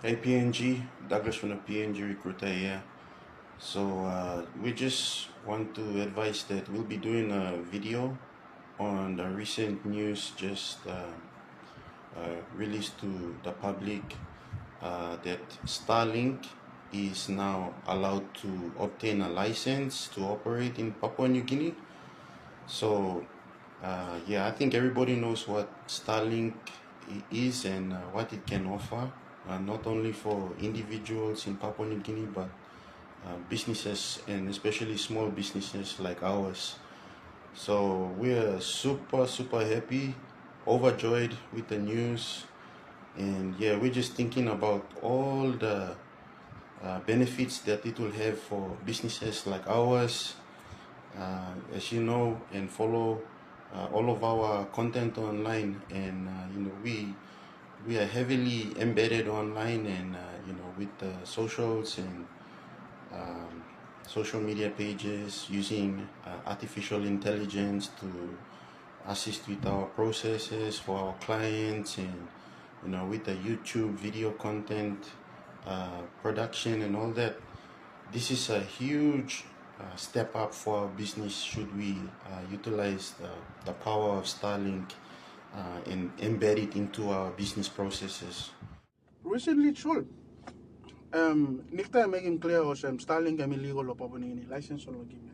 Hey PNG, Douglas from the PNG Recruiter here. So we just want to advise that we'll be doing a video on the recent news just released to the public that Starlink is now allowed to obtain a license to operate in Papua New Guinea. So yeah, I think everybody knows what Starlink is and what it can offer, not only for individuals in Papua New Guinea, but businesses and especially small businesses like ours. So we're super happy, overjoyed with the news, and yeah, we're just thinking about all the benefits that it will have for businesses like ours. As you know and follow all of our content online, and we are heavily embedded online, and with the socials and um, social media pages, using artificial intelligence to assist with our processes for our clients, and with the YouTube video content production and all that. This is a huge step up for our business should we utilize the power of Starlink and embed it into our business processes. Recently, sure. Nikta making clear was Starlink am illegal or Papua license or looking.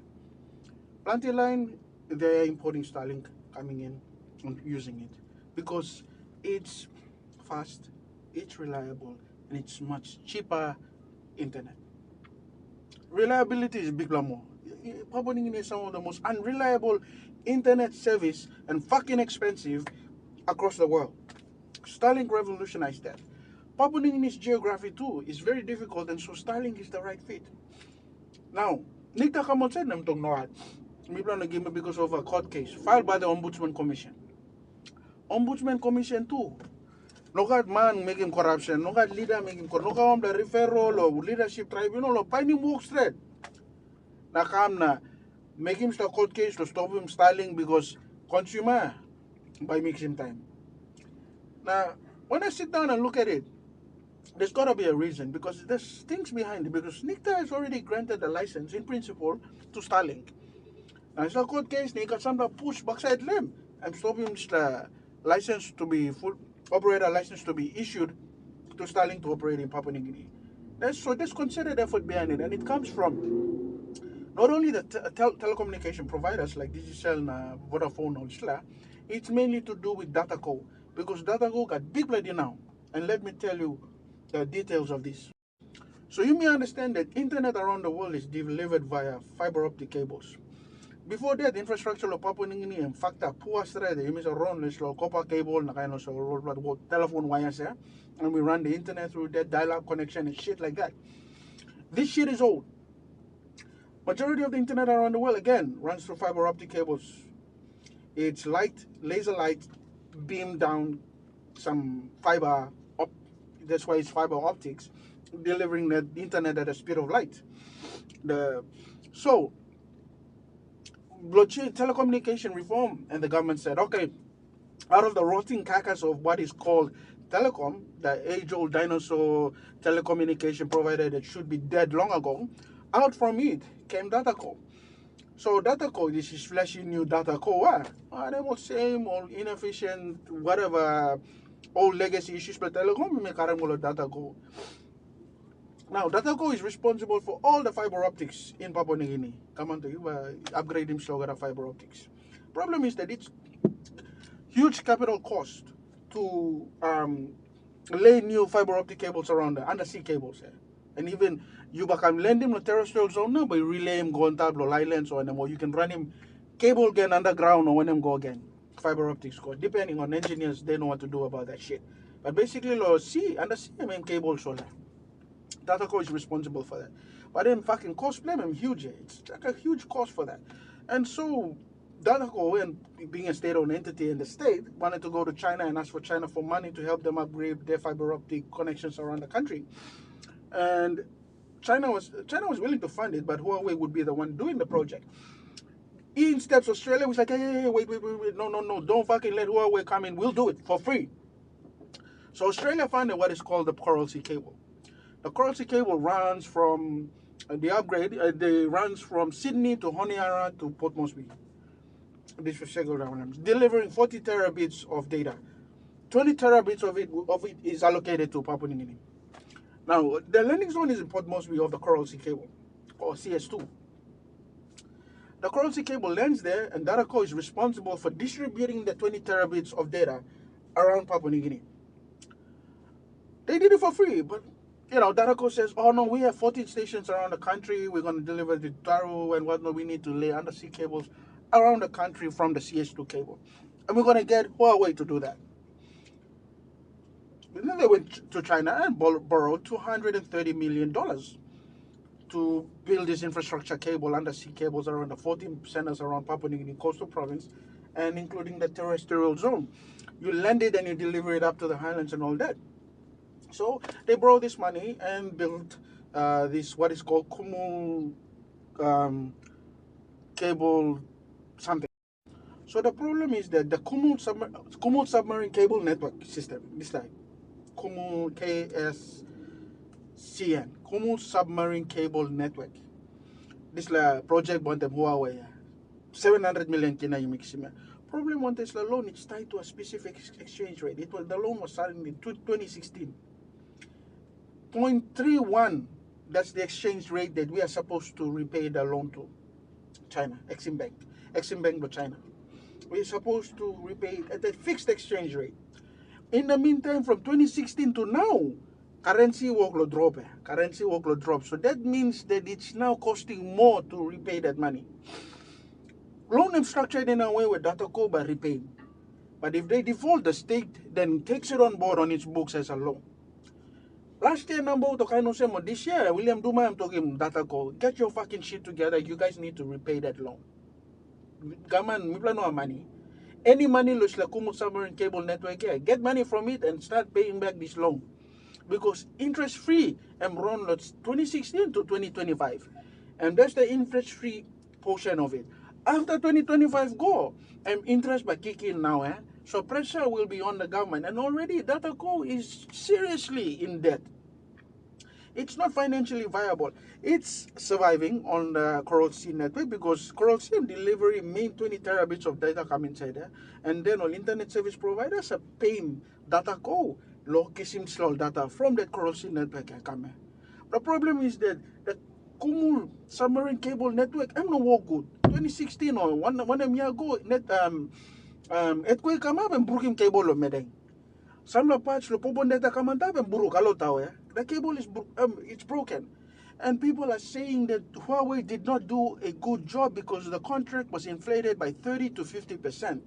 Planty line, they are importing Starlink coming in and using it because it's fast, it's reliable, and it's much cheaper internet. Reliability is big more. Papua New Guinea is some of the most unreliable internet service and fucking expensive across the world. Starlink revolutionized that. Papua New Guinea's geography too is very difficult, and so Starlink is the right fit. Now, Nikta Kamon said them to know me plan to give me because of a court case filed by the Ombudsman Commission. Ombudsman Commission too. No got man making corruption, no got leader making corruption, no got the referral or leadership tribunal or finding work straight. Na kam na make him start court case to stop him styling because consumer by mixing time. Now, when I sit down and look at it, there's got to be a reason because there's things behind it. Because NICTA has already granted the license in principle to Starlink. And it's a court case, they got some push backside them and stop him the license to be full operator license to be issued to Starlink to operate in Papua New Guinea. So there's considered effort behind it, and it comes from not only the telecommunication providers like Digicel and Vodafone or Sla, it's mainly to do with DataCo because DataCo got big bloody now. And let me tell you the details of this. So you may understand that internet around the world is delivered via fiber optic cables. Before that, infrastructure of Papua New Guinea and factor poor straight, you may run this copper cable, na kind of telephone wires, and we run the internet through that dial-up connection and shit like that. This shit is old. Majority of the internet around the world, again, runs through fiber optic cables. It's light, laser light, beam down some fiber, that's why it's fiber optics, delivering the internet at the speed of light. So, telecommunication reform, and the government said, okay, out of the rotting carcass of what is called telecom, the age-old dinosaur telecommunication provider that should be dead long ago, out from it came DataCo. So DataCo, this is flashy new DataCo. They will same old inefficient, whatever, old legacy issues, but telecom make DataCo. Now, DataCo is responsible for all the fiber optics in Papua New Guinea. Come on to you, upgrade him slow fiber optics. Problem is that it's huge capital cost to lay new fiber optic cables around the undersea cables. And even you can lend him the terrestrial zone now, but you relay him go on tablo islands or you can run him cable again underground or when him go again. Fiber optics go. Depending on engineers, they know what to do about that shit. But basically, undersea cable solar. DataCo is responsible for that. But then fucking cost blame him huge. It's like a huge cost for that. And so DataCo, and being a state-owned entity in the state, wanted to go to China and ask for China for money to help them upgrade their fiber optic connections around the country. And China was willing to fund it, but Huawei would be the one doing the project. In steps Australia was like, hey, wait, no, don't fucking let Huawei come in. We'll do it for free. So Australia funded what is called the Coral Sea Cable. The Coral Sea Cable runs from they runs from Sydney to Honiara to Port Moresby. This was delivering 40 terabits of data. 20 terabits of it is allocated to Papua New Guinea. Now, the landing zone is in Port Moresby of the Coral Sea Cable, or CS2. The Coral Sea Cable lands there, and DataCo is responsible for distributing the 20 terabits of data around Papua New Guinea. They did it for free, but DataCo says, oh no, we have 14 stations around the country, we're going to deliver the Taru and whatnot, we need to lay undersea cables around the country from the CS2 cable. And we're going to get Huawei to do that. And then they went to China and borrowed $230 million to build this infrastructure cable, undersea cables around the 14 centers around Papua New Guinea coastal province, and including the terrestrial zone. You land it and you deliver it up to the highlands and all that. So they borrowed this money and built this, what is called Kumul cable something. So the problem is that the Kumul submarine cable network system, this time, Kumul KSCN, Kumul submarine cable network. This project want them Huawei, 700 million kina yimixime. Problem want this loan, it's tied to a specific exchange rate. The loan was signed in 2016. 0.31, that's the exchange rate that we are supposed to repay the loan to China, Exim Bank to China. We're supposed to repay at a fixed exchange rate. In the meantime, from 2016 to now, currency workload drop. So that means that it's now costing more to repay that money. Loan is structured in a way where DataCo by repaying. But if they default, the state then takes it on board on its books as a loan. Last year, this year, William Duma, I'm talking DataCo, get your fucking shit together. You guys need to repay that loan. Gaman, we plan no money. Any money looks like Kumul submarine cable network here. Get money from it and start paying back this loan. Because interest free and run lots 2016 to 2025. And that's the interest free portion of it. After 2025 go, and interest by kicking now, so pressure will be on the government. And already DataCo is seriously in debt. It's not financially viable. It's surviving on the Coral Sea network because Coral Sea delivery main 20 terabits of data come inside there. And then all internet service providers are paying DataCo location slow data from that Coral Sea network. The problem is that the Kumul submarine cable network I'm not work good. 2016 or one year ago, earthquake come up and broke him cable of Medeng. Some parts the popon data come up and broke a lot. The cable is it's broken. And people are saying that Huawei did not do a good job because the contract was inflated by 30 to 50%.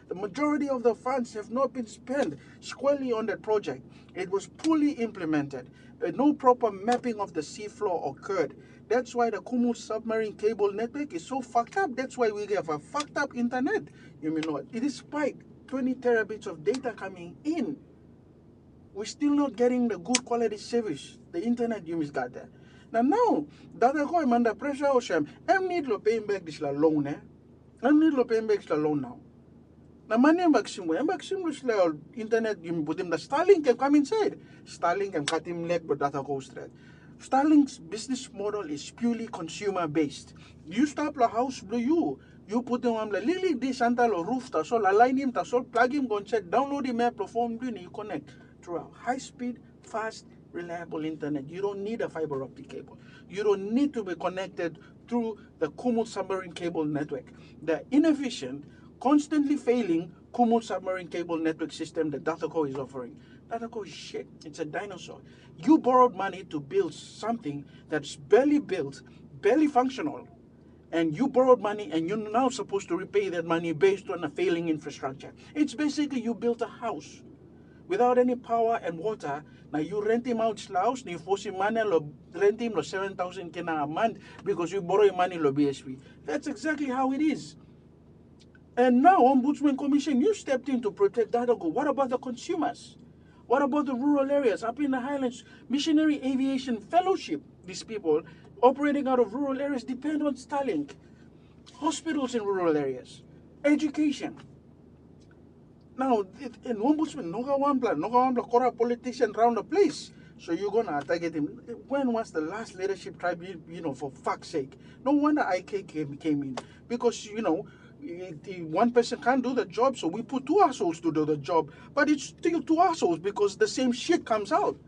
The majority of the funds have not been spent squarely on that project. It was poorly implemented. No proper mapping of the seafloor occurred. That's why the Kumul submarine cable network is so fucked up. That's why we have a fucked up internet. You mean what? It is despite 20 terabits of data coming in. We're still not getting the good quality service. The internet you got there. Now, DataCo I'm under pressure. I need to pay back this loan. I need to pay back this loan now. Now, money maximum internet you put him the Starlink can come inside. Starlink can cut him leg, but DataCo straight. Starlink's business model is purely consumer based. You start the house blue you put them on the lily this antal roof to sol align him to sol plug him go check download the map phone you connect through a high speed, fast, reliable internet. You don't need a fiber optic cable. You don't need to be connected through the Kumul submarine cable network. The inefficient, constantly failing Kumul submarine cable network system that DataCo is offering. DataCo is shit. It's a dinosaur. You borrowed money to build something that's barely built, barely functional, and you borrowed money and you're now supposed to repay that money based on a failing infrastructure. It's basically you built a house without any power and water. Now you rent him out house, you force him money, rent him 7,000 kina a month because you borrow money lo BSP. That's exactly how it is. And now, Ombudsman Commission, you stepped in to protect DataCo. What about the consumers? What about the rural areas up in the highlands? Missionary Aviation Fellowship, these people operating out of rural areas depend on Starlink. Hospitals in rural areas, education. Now, in ombudsman, Nogawambla, Kora politician around the place. So you're gonna attack him. When was the last leadership tribe? For fuck's sake. No wonder IK came in because one person can't do the job, so we put two assholes to do the job. But it's still two assholes because the same shit comes out.